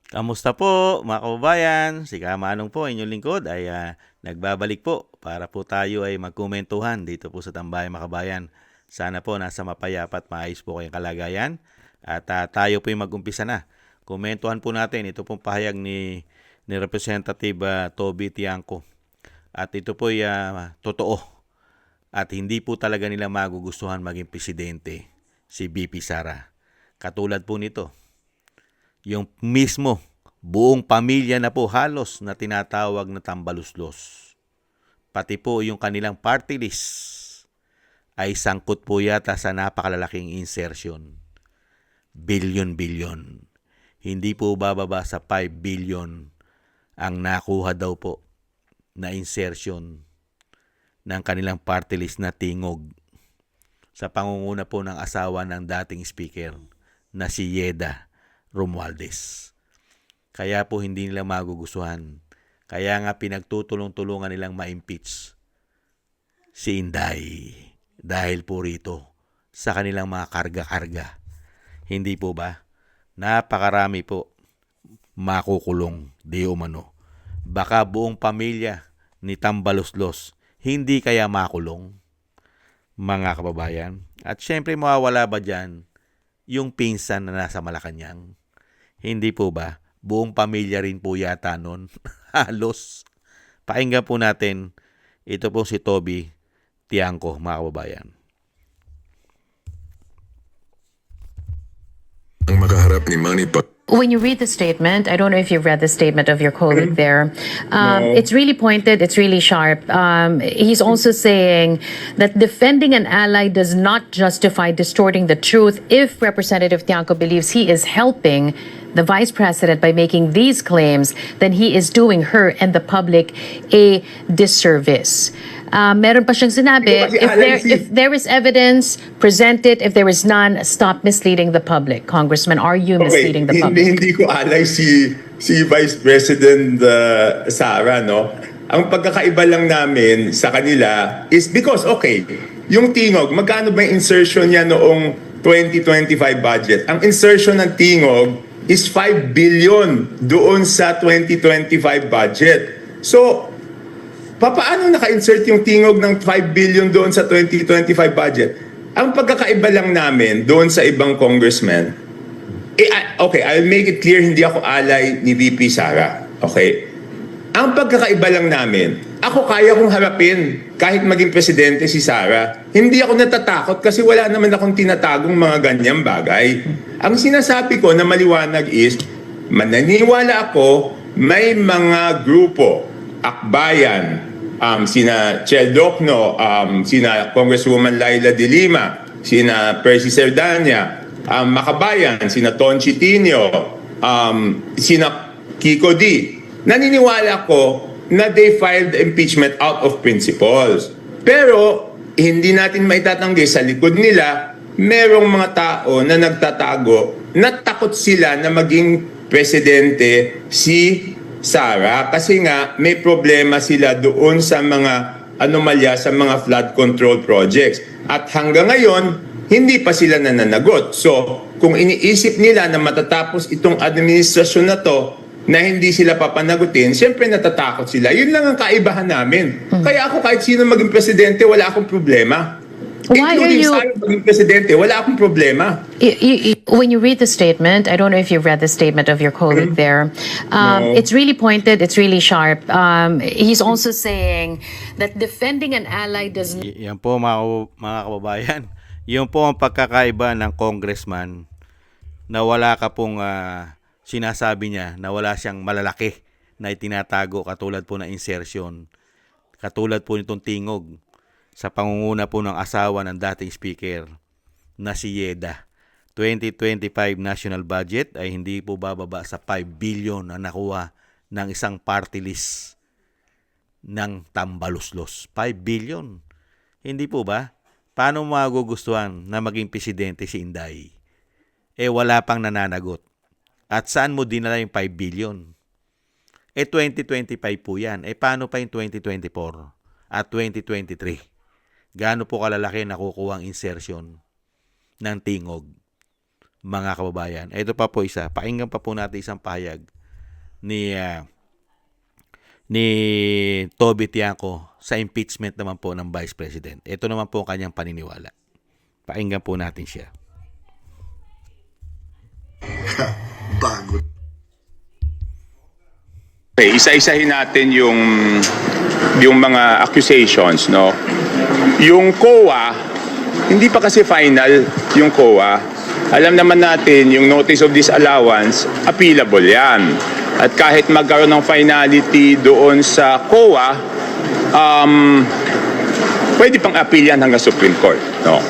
Kamusta po mga kababayan? Si Kamanong po, inyong lingkod ay nagbabalik po para po tayo ay magkomentuhan dito po sa Tambayan mga kabayan. Sana po nasa mapayapa at maayos po kayong kalagayan at tayo po ay mag-umpisa na. Komentuhan po natin ito pong pahayag ni Representative Toby Tiangco. At ito po ay totoo at hindi po talaga nila magugustuhan maging presidente si BP Sara. Katulad po nito, yung mismo buong pamilya na po halos na tinatawag na tambaluslos. Pati po yung kanilang party list ay sangkot po yata sa napakalalaking insertion. Bilyon-bilyon. Hindi po bababa sa 5 billion ang nakuha daw po na insertion ng kanilang party list na tingog sa pangunguna po ng asawa ng dating speaker na si Yeda Romualdez. Kaya po hindi nila magugustuhan. Kaya nga pinagtutulong-tulungan nilang ma-impeach si Inday dahil po rito sa kanilang mga karga-karga. Hindi po ba? Napakarami po makukulong di umano. Baka buong pamilya ni Tambaluslos hindi kaya makulong, mga kababayan. At syempre mawawala ba dyan yung pinsan na nasa Malacanang? Hindi po ba? Buong pamilya rin po yata nun. Halos. Pakinggan po natin. Ito po si Toby Tiangco, mga kababayan. Ang makaharap ni Manny When you read the statement, I don't know if you've read the statement of your colleague there. No. It's really pointed, it's really sharp. He's also saying that defending an ally does not justify distorting the truth if Representative Tiangco believes he is helping the vice president by making these claims, then he is doing her and the public a disservice. Meron pa siyang sinabi, if there is evidence, present it. If there is none, stop misleading the public. Congressman, are you misleading the public? Hindi ko alay si Vice President Sara, no? Ang pagkakaiba lang namin sa kanila is because, okay, yung Tingog, magkano ba yung insertion niya noong 2025 budget? Ang insertion ng Tingog is 5 billion doon sa 2025 budget. So, paano naka-insert yung Tingog ng 5 billion doon sa 2025 budget? Ang pagkakaiba lang namin doon sa ibang congressman, okay, I'll make it clear, hindi ako alay ni VP Sara. Okay? Ang pagkakaiba lang namin, ako kaya kong harapin kahit maging presidente si Sara. Hindi ako natatakot kasi wala naman akong tinatagong mga ganyang bagay. Ang sinasabi ko na maliwanag is, mananiwala ako may mga grupo, akbayan, sina Chel Docno, sina Congresswoman Laila De Lima, sina Percy Serdanya, Makabayan, sina Tonchi Tinio, sina Kiko D. Naniniwala ko na they filed impeachment out of principles. Pero hindi natin maitatanggi sa likod nila, merong mga tao na nagtatago na takot sila na maging presidente si Sara kasi nga may problema sila doon sa mga anomalya sa mga flood control projects. At hanggang ngayon, hindi pa sila nananagot. So, kung iniisip nila na matatapos itong administrasyon na to, na hindi sila papanagutin, siyempre natatakot sila. Yun lang ang kaibahan namin. Kaya ako kahit sino maging presidente, wala akong problema. Why are Including you- Sara maging presidente, wala akong problema. When you read the statement, I don't know if you've read the statement of your colleague there. No. It's really pointed, it's really sharp. He's also saying that defending an ally does not. Yan po mga kababayan. Yan po ang pagkakaiba ng congressman na wala ka pong sinasabi niya na wala siyang malalaki na itinatago katulad po ng insertion. Katulad po nitong tingog sa pangunguna po ng asawa ng dating speaker na si Yeda. 2025 national budget ay hindi po bababa sa 5 billion na nakuha ng isang party list ng Tambaluslos. 5 billion. Hindi po ba? Paano magugustuhan na maging presidente si Inday? Wala pang nananagot. At saan mo dinala yung 5 billion? 2025 po yan. Paano pa yung 2024 at 2023? Gaano po kalalaki nakukuha ang insertion ng tingog, mga kababayan? Ito pa po isa. Pakinggan pa po natin isang pahayag ni Toby Tiangco sa impeachment naman po ng Vice President. Ito naman po ang kanyang paniniwala. Pakinggan po natin siya. Bago. Okay, isa-isahin natin yung mga accusations, no? Yung COA, hindi pa kasi final yung COA. Alam naman natin yung notice of disallowance, appealable yan. At kahit magkaroon ng finality doon sa COA, pwede pang appeal yan hanggang Supreme Court, no?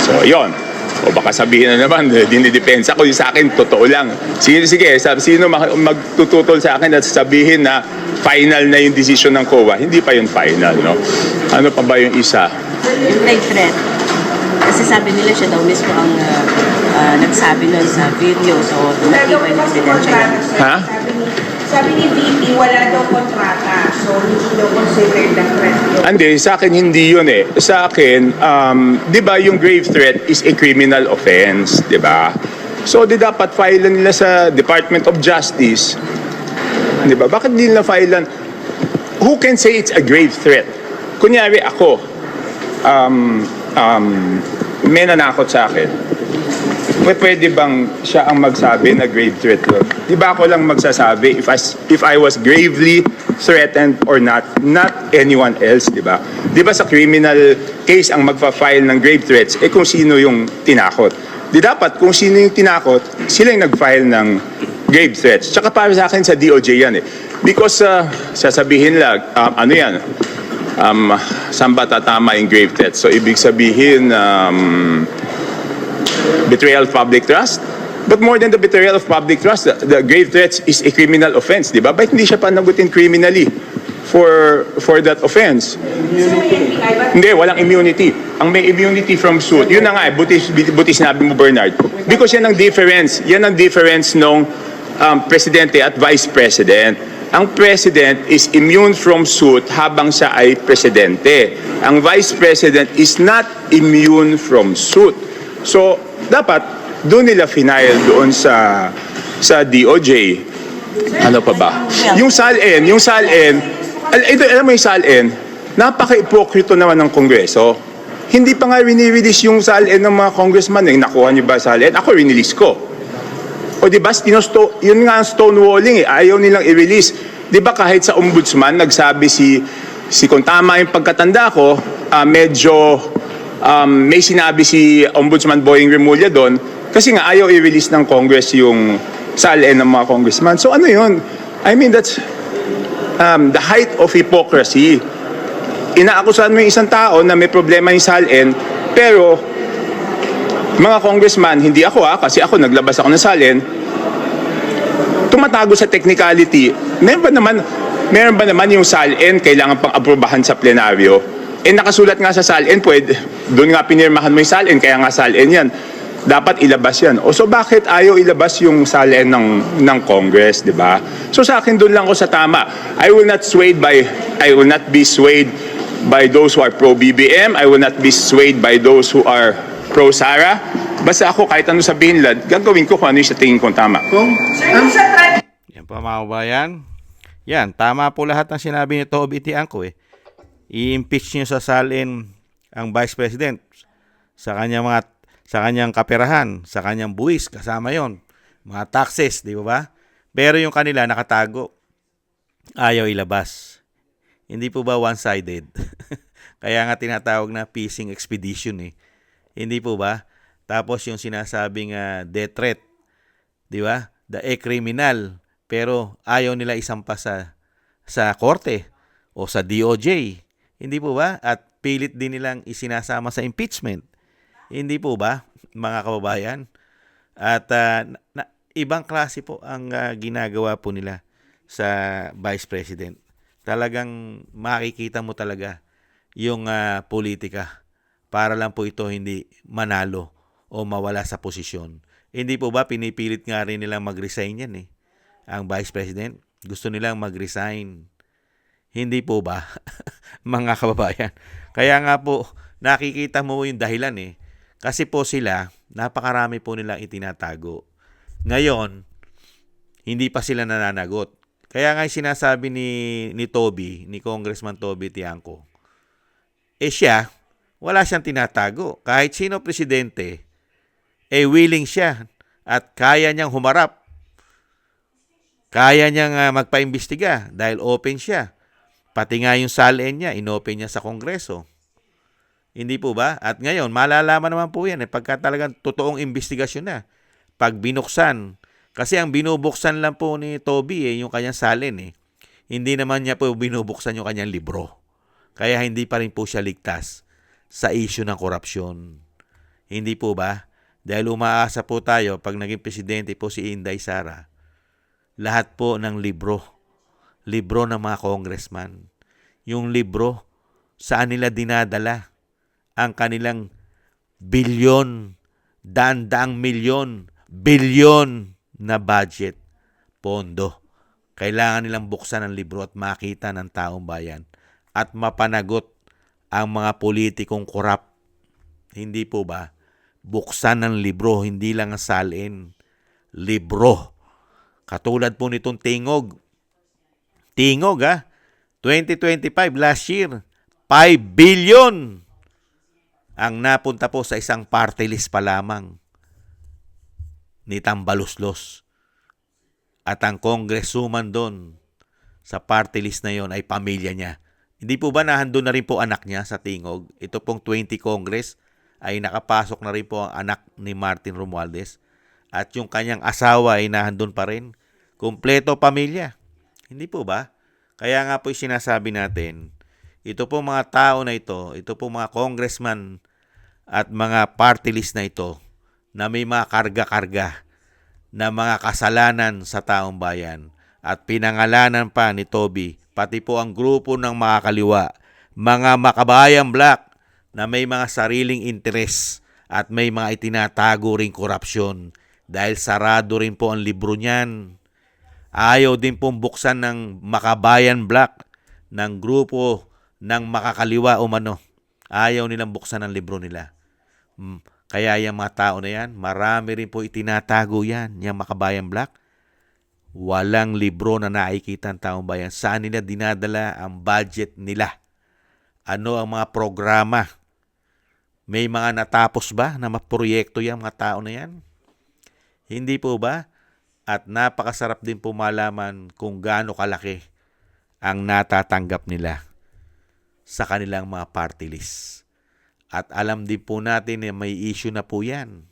So, yon. O baka sabihin na naman, dinidepensa ko, sa akin, totoo lang. Sige, sino magtututol sa akin at sabihin na final na yung decision ng COA? Hindi pa yun final, no? Ano pa ba yung isa? Yung live threat. Kasi sabi nila siya daw mismo ang nagsabi nun sa video. So, natibay ng ebidensya. Ha? Sabi ni VP, wala daw kontrata. So, hindi daw considered the threat yun. Hindi, sa akin hindi yun eh. Sa akin, di ba yung grave threat is a criminal offense, di ba? So, di dapat file nila sa Department of Justice. Di ba? Bakit di nila file? Who can say it's a grave threat? Kunyari ako, may nanakot sa akin. Pwede bang siya ang magsabi na grave threat yun? Di ba ako lang magsasabi if I was gravely threatened or not anyone else, di ba? Di ba sa criminal case ang magpa-file ng grave threats, kung sino yung tinakot. Di dapat kung sino yung tinakot, sila yung nag-file ng grave threats. Tsaka para sa akin sa DOJ yan eh. Because sasabihin lang, ano yan, saan ba tatama yung grave threats? So ibig sabihin, betrayal of public trust. But more than the betrayal of public trust, the grave threats is a criminal offense, di ba? Bakit hindi siya panagutin criminally for that offense? Hindi, walang immunity. Ang may immunity from suit, yun na nga, buti sinabi mo, Bernard. Because yan ang difference. Yan ang difference nung presidente at vice president. Ang president is immune from suit habang siya ay presidente. Ang vice president is not immune from suit. So, dapat doon nila final doon sa DOJ. Ano pa ba? Yung SALN, alam mo yung SALN, napaka-ipokrito naman ng Kongreso. Hindi pa nga rini-release yung SALN ng mga congressman. Nakuha niyo ba SALN? Ako rinelease ko. O di ba, yun nga ang stonewalling eh. Ayaw nilang i-release. Di ba kahit sa ombudsman, nagsabi si kung tama yung pagkatanda ko, medyo may sinabi si Ombudsman Boying Remulla doon kasi nga ayaw i-release ng Congress yung SALN ng mga congressman. So ano yun? I mean, that's the height of hypocrisy. Inaakusahan mo yung isang tao na may problema yung SALN, pero mga congressman, hindi ako kasi ako naglabas ako ng SALN, tumatago sa technicality. Meron ba naman yung SALN kailangan pang aprobahan sa plenaryo? Nakasulat nga sa SALN, doon nga pinirmahan mo yung SALN, kaya nga SALN yan. Dapat ilabas yan. So bakit ayaw ilabas yung SALN ng Congress, di ba? So sa akin doon lang ako sa tama. I will not be swayed by those who are pro-BBM. I will not be swayed by those who are pro-Sara. Basta ako kahit ano sabihin lang, gagawin ko kung ano yung sa tingin kong tama. Yan po mga kabayan. Yan, tama po lahat ng sinabi ni Toby Tiangco eh. I-impeach niyo sa SALN ang Vice President sa kanyang kaperahan, sa kanyang buwis, kasama yon, mga taxes, di ba? Pero yung kanila nakatago, ayaw ilabas. Hindi po ba one-sided? Kaya nga tinatawag na fishing expedition eh. Hindi po ba? Tapos yung sinasabing death threat, di ba? Criminal, pero ayaw nila isampa sa korte o sa DOJ. Hindi po ba? At pilit din nilang isinasama sa impeachment. Hindi po ba, mga kababayan? At ibang klase po ang ginagawa po nila sa Vice President. Talagang makikita mo talaga yung politika para lang po ito hindi manalo o mawala sa posisyon. Hindi po ba pinipilit nga rin nilang mag-resign yan eh? Ang Vice President, gusto nilang mag-resign. Hindi po ba, mga kababayan? Kaya nga po, nakikita mo yung dahilan eh. Kasi po sila, napakarami po nilang itinatago. Ngayon, Hindi pa sila nananagot. Kaya nga yung sinasabi ni Toby, ni Congressman Toby Tiangco, siya, wala siyang tinatago. Kahit sino presidente, willing siya at kaya niyang humarap. Kaya niyang magpaimbestiga dahil open siya. Pati nga yung salin niya, inopen niya sa Kongreso. Hindi po ba? At ngayon, malalaman naman po yan pagka talagang totoong investigasyon na. Pag binuksan, kasi ang binubuksan lang po ni Toby yung kanyang salin. Hindi naman niya po binubuksan yung kanyang libro. Kaya hindi pa rin po siya ligtas sa issue ng korupsyon. Hindi po ba? Dahil umaasa po tayo pag naging presidente po si Inday Sara, lahat po ng libro ng mga congressman. Yung libro, saan nila dinadala ang kanilang bilyon, daan-daang milyon, bilyon na budget, pondo. Kailangan nilang buksan ang libro at makita ng taong bayan at mapanagot ang mga politikong korap. Hindi po ba? Buksan ng libro, hindi lang ang salin. Libro. Katulad po nitong Tingog. Tingog 2025, last year, 5 billion ang napunta po sa isang party list pa lamang ni Tambaluslos. At ang congresswoman doon sa party list na yon ay pamilya niya. Hindi po ba nahandun na rin po anak niya sa Tingog? Ito pong 20 Congress ay nakapasok na rin po ang anak ni Martin Romualdez. At yung kanyang asawa ay nahandun pa rin. Kumpleto pamilya. Hindi po ba? Kaya nga po sinasabi natin, ito po mga tao na ito po mga congressman at mga party list na ito na may mga karga-karga na mga kasalanan sa taong bayan at pinangalanan pa ni Toby, pati po ang grupo ng mga kaliwa, mga makabayang black na may mga sariling interes at may mga itinatago ring korupsyon dahil sarado rin po ang libro niyan. Ayaw din pong buksan ng Makabayan Black ng grupo ng makakaliwa umano. Ayaw nilang buksan ang libro nila. Kaya yung mga tao na yan, marami rin po itinatago yan, yung Makabayan Black. Walang libro na nakikita ng taong bayan. Saan nila dinadala ang budget nila? Ano ang mga programa? May mga natapos ba na maproyekto yung mga tao na yan? Hindi po ba? At napakasarap din po malaman kung gaano kalaki ang natatanggap nila sa kanilang mga party list. At alam din po natin na may issue na po yan.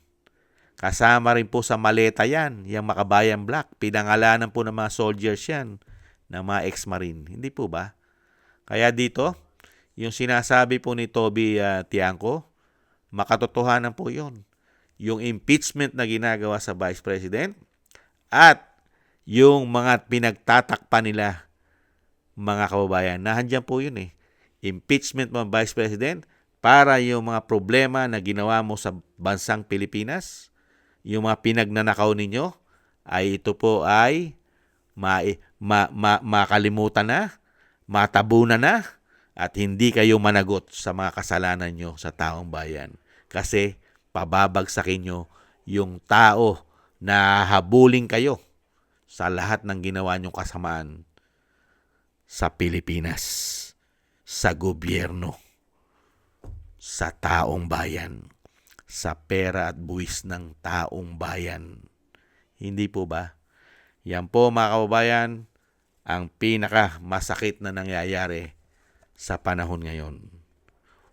Kasama rin po sa maleta yan, yung Makabayan Black. Pinangalanan po ng mga soldiers yan, ng mga ex-marine. Hindi po ba? Kaya dito, yung sinasabi po ni Toby Tiangco, makatotohanan po yun. Yung impeachment na ginagawa sa Vice President, at yung mga pinagtatakpan nila, mga kababayan, nahandyan po yun Impeachment ng Vice President para yung mga problema na ginawa mo sa bansang Pilipinas, yung mga pinagnanakaw ninyo, ay ito po ay makalimutan na, matabunan na, at hindi kayo managot sa mga kasalanan nyo sa taong bayan. Kasi pababagsakin nyo yung tao na habulin kayo sa lahat ng ginawa nyong kasamaan sa Pilipinas, sa gobyerno, sa taong bayan, sa pera at buwis ng taong bayan. Hindi po ba? Yan po mga kababayan, ang pinakamasakit na nangyayari sa panahon ngayon.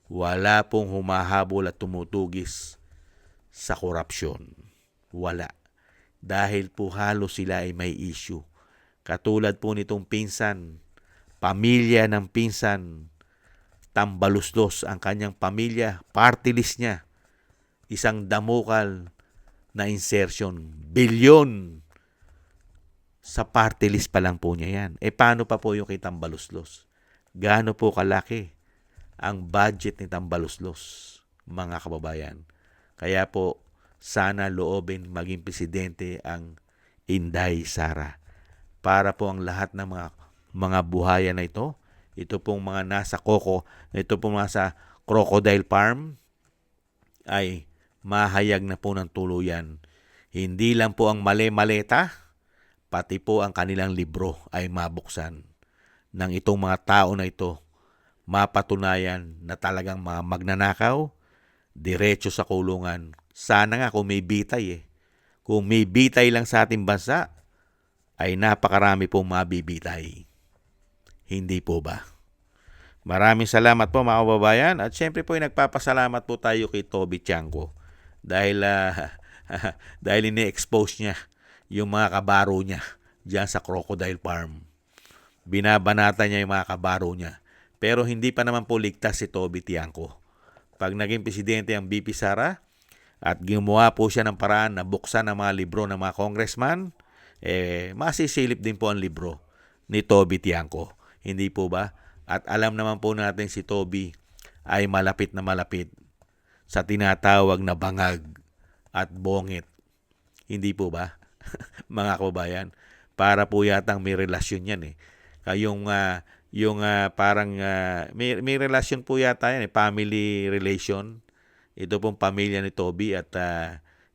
Wala pong humahabol at tumutugis sa korupsyon. Wala. Dahil po halos sila ay may issue. Katulad po nitong pinsan, pamilya ng pinsan, Tambaluslos ang kanyang pamilya, party list niya. Isang damukal na insertion, bilyon. Sa party list pa lang po niya yan. Paano pa po yung kay Tambaluslos? Gaano po kalaki ang budget ni Tambaluslos, mga kababayan? Kaya po, sana loobin maging presidente ang Inday Sara para po ang lahat ng mga buhayan na ito pong mga nasa ito pong nasa crocodile farm ay mahayag na po ng tuluyan. Hindi lang po ang maleta pati po ang kanilang libro ay mabuksan ng itong mga tao na ito, mapatunayan na talagang mga magnanakaw, diretso sa kulungan. Sana nga kung may bitay Kung may bitay lang sa ating bansa, ay napakarami pong mabibitay. Hindi po ba? Maraming salamat po mga kababayan at syempre po ay nagpapasalamat po tayo kay Toby Tiangco dahil dahil ini-expose niya yung mga kabaro niya diyan sa Crocodile Farm. Binabanata niya yung mga kabaro niya. Pero hindi pa naman po ligtas si Toby Tiangco. Pag naging presidente ang BP Sara at gumawa po siya ng paraan na buksan ang mga libro ng mga congressman, masisilip din po ang libro ni Toby Tiangco. Hindi po ba? At alam naman po natin si Toby ay malapit na malapit sa tinatawag na bangag at bongit. Hindi po ba? Mga kababayan, para po yatang may relasyon yan may relasyon po yata yan family relation. Ito pong pamilya ni Toby at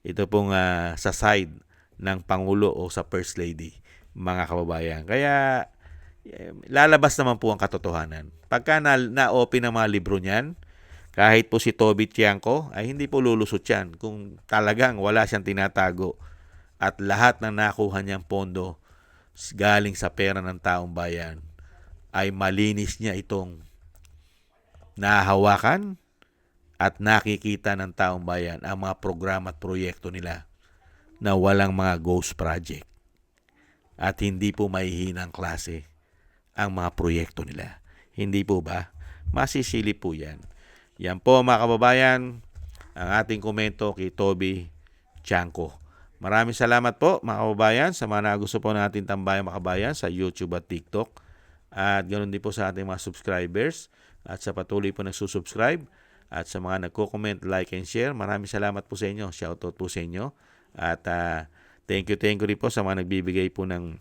ito pong sa side ng Pangulo o sa First Lady, mga kababayan. Kaya lalabas naman po ang katotohanan. Pagka na-open ang mga libro niyan, kahit po si Toby Tiangco, ay hindi po lulusot yan kung talagang wala siyang tinatago at lahat ng nakuha niyang pondo galing sa pera ng taong bayan ay malinis niya itong nahahawakan at nakikita ng taong bayan ang mga programa at proyekto nila na walang mga ghost project at hindi po mahihinang klase ang mga proyekto nila. Hindi po ba? Masisilip po yan. Yan po mga kababayan, ang ating komento kay Toby Tiangco. Maraming salamat po mga kababayan sa mga gusto po natin tambayan mga kababayan sa YouTube at TikTok. At ganoon din po sa ating mga subscribers at sa patuloy po nagsusubscribe at sa mga nagko-comment, like and share. Maraming salamat po sa inyo. Shoutout po sa inyo. At thank you rin po sa mga nagbibigay po ng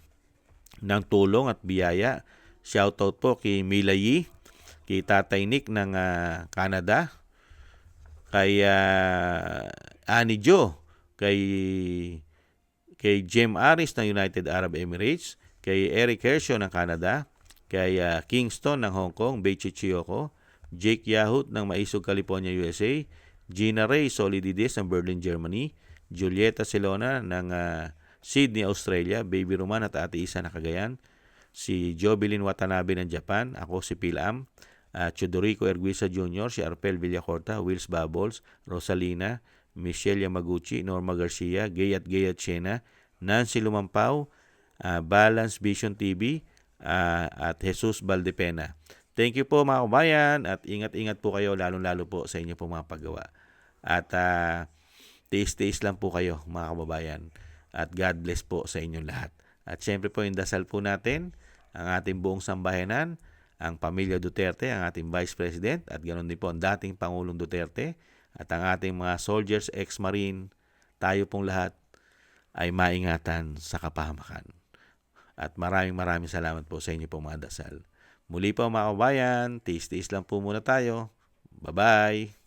tulong at biyaya. Shoutout po kay Mila Yee, kay Tatay Nick ng Canada, kay Annie Jo, kay Jem Aris ng United Arab Emirates, kay Eric Hershaw ng Canada, kay Kingston ng Hong Kong, Beichi Chiyoko, Jake Yahut ng Maisog, California, USA, Gina Ray Solidides ng Berlin, Germany, Julieta Celona ng Sydney, Australia, Baby Roman at Ate Isa na Cagayan, si Jovelyn Watanabe ng Japan, ako si Pilam, Chodorico Erguisa Jr., si Arpel Villacorta, Wills Bubbles, Rosalina, Michelle Yamaguchi, Norma Garcia, Gayat Chena, Nancy Lumampao, Balance Vision TV, at Jesus Valdepena. Thank you po mga kabayan at ingat-ingat po kayo lalo-lalo po sa inyo po mga paggawa. At tiis-tiis lang po kayo mga kababayan at God bless po sa inyong lahat. At syempre po yung dasal po natin, ang ating buong sambayanan, ang pamilya Duterte, ang ating Vice President at ganoon din po ang dating Pangulong Duterte at ang ating mga soldiers, ex-marine, tayo pong lahat ay maingatan sa kapahamakan. At maraming salamat po sa inyo pong mga dasal. Muli po mga kabayan, tiis-tiis lang po muna tayo. Bye-bye!